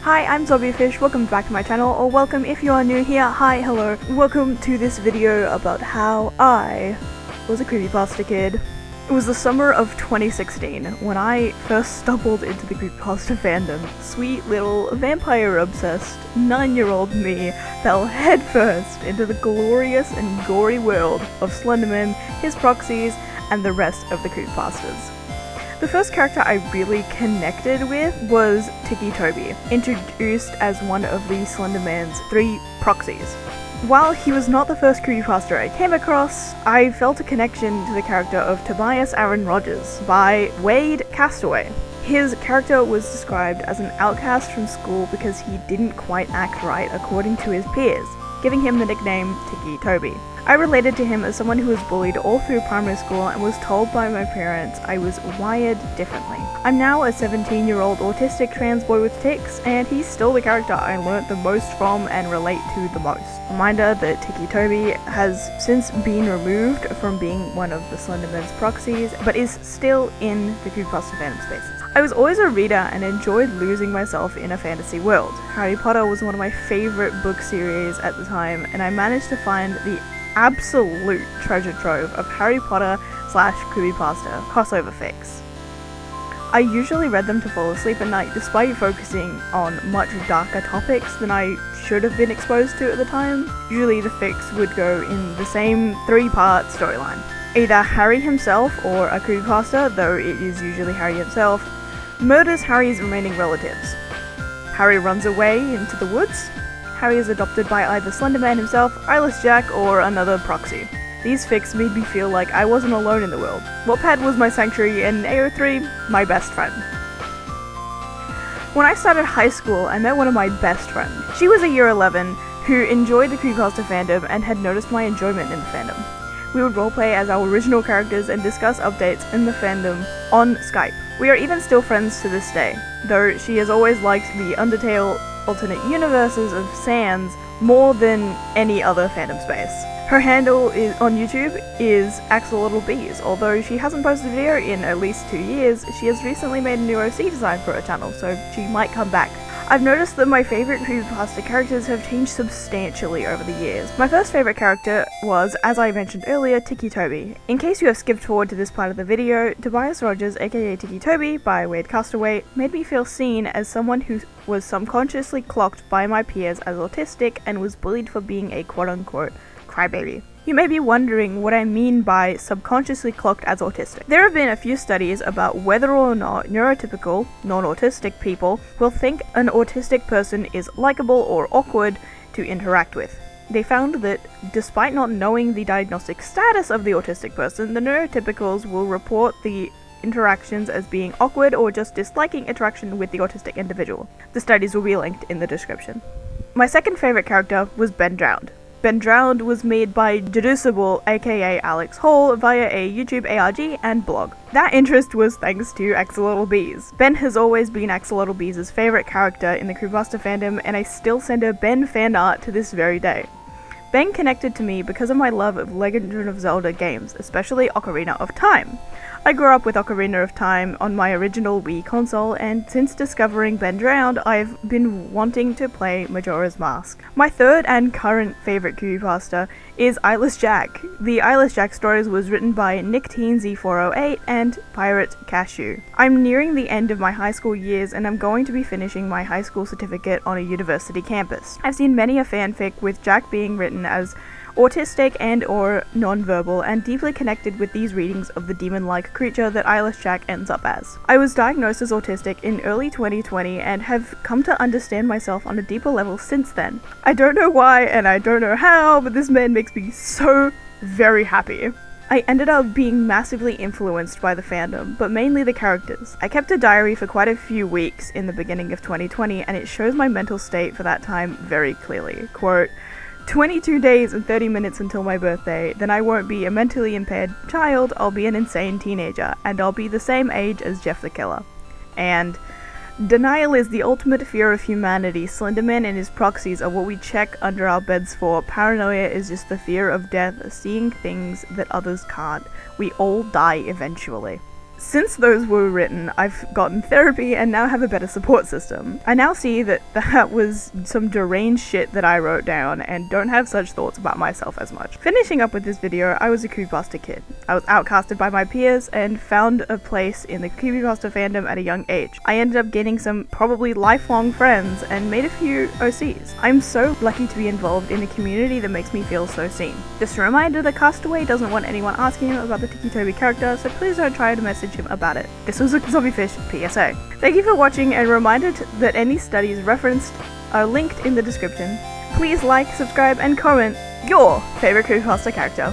Hi, I'm Zobbyfish, welcome back to my channel, or welcome if you are new here. Hi, hello, welcome to this video about how I was a creepypasta kid. It was the summer of 2016 when I first stumbled into the creepypasta fandom. Sweet little vampire-obsessed 9-year-old me fell headfirst into the glorious and gory world of Slenderman, his proxies, and the rest of the creepypastas. The first character I really connected with was Ticci Toby, introduced as one of the Slenderman's 3 proxies. While he was not the first creepypasta I came across, I felt a connection to the character of Tobias Aaron Rogers by Wade Castaway. His character was described as an outcast from school because he didn't quite act right according to his peers, giving him the nickname Ticci Toby. I related to him as someone who was bullied all through primary school and was told by my parents I was wired differently. I'm now a 17-year-old autistic trans boy with tics, and he's still the character I learnt the most from and relate to the most. Reminder that Ticci Toby has since been removed from being one of the Slenderman's proxies, but is still in the creepypasta fandom spaces. I was always a reader and enjoyed losing myself in a fantasy world. Harry Potter was one of my favourite book series at the time, and I managed to find the absolute treasure trove of Harry Potter / creepypasta crossover fics. I usually read them to fall asleep at night despite focusing on much darker topics than I should have been exposed to at the time. Usually the fics would go in the same 3-part storyline. Either Harry himself or a creepypasta, though it is usually Harry himself, murders Harry's remaining relatives. Harry runs away into the woods. Harry is adopted by either Slenderman himself, Eyeless Jack, or another proxy. These fics made me feel like I wasn't alone in the world. Wattpad was my sanctuary, and AO3, my best friend. When I started high school, I met one of my best friends. She was a year 11 who enjoyed the creepypasta fandom and had noticed my enjoyment in the fandom. We would roleplay as our original characters and discuss updates in the fandom on Skype. We are even still friends to this day, though she has always liked the Undertale alternate universes of Sans more than any other fandom space. Her handle on YouTube is AxolotlBees. Although she hasn't posted a video in at least 2 years, she has recently made a new OC design for her channel, so she might come back. I've noticed that my favourite creepypasta characters have changed substantially over the years. My first favourite character was, as I mentioned earlier, Ticci Toby. In case you have skipped forward to this part of the video, Tobias Rogers, aka Ticci Toby by Wade Castaway, made me feel seen as someone who was subconsciously clocked by my peers as autistic and was bullied for being a quote-unquote crybaby. You may be wondering what I mean by subconsciously clocked as autistic. There have been a few studies about whether or not neurotypical, non-autistic people will think an autistic person is likable or awkward to interact with. They found that despite not knowing the diagnostic status of the autistic person, the neurotypicals will report the interactions as being awkward or just disliking interaction with the autistic individual. The studies will be linked in the description. My second favourite character was Ben Drowned. Ben Drowned was made by Deducible, aka Alex Hall, via a YouTube ARG and blog. That interest was thanks to AxolotlBees. Ben has always been AxolotlBees' favourite character in the creepypasta fandom, and I still send her Ben fan art to this very day. Ben connected to me because of my love of Legend of Zelda games, especially Ocarina of Time. I grew up with Ocarina of Time on my original Wii console, and since discovering Ben Drowned, I've been wanting to play Majora's Mask. My third and current favourite creepypasta is Eyeless Jack. The Eyeless Jack stories was written by Nick TeenZ408 and Pirate Cashew. I'm nearing the end of my high school years, and I'm going to be finishing my high school certificate on a university campus. I've seen many a fanfic with Jack being written as autistic and or non-verbal, and deeply connected with these readings of the demon-like creature that Eyeless Jack ends up as. I was diagnosed as autistic in early 2020 and have come to understand myself on a deeper level since then. I don't know why and I don't know how, but this man makes me so very happy. I ended up being massively influenced by the fandom, but mainly the characters. I kept a diary for quite a few weeks in the beginning of 2020, and it shows my mental state for that time very clearly. Quote, 22 days and 30 minutes until my birthday, then I won't be a mentally impaired child, I'll be an insane teenager, and I'll be the same age as Jeff the Killer. And denial is the ultimate fear of humanity. Slenderman and his proxies are what we check under our beds for. Paranoia is just the fear of death, seeing things that others can't. We all die eventually. Since those were written, I've gotten therapy and now have a better support system. I now see that that was some deranged shit that I wrote down and don't have such thoughts about myself as much. Finishing up with this video, I was a Creepypasta kid. I was outcasted by my peers and found a place in the Creepypasta fandom at a young age. I ended up gaining some probably lifelong friends and made a few OCs. I'm so lucky to be involved in a community that makes me feel so seen. Just a reminder that Castaway doesn't want anyone asking him about the Ticci Toby character, so please don't try to message him about it. This was a Zombiefish PSA. Thank you for watching, and reminded that any studies referenced are linked in the description. Please like, subscribe, and comment your favorite Creepypasta character.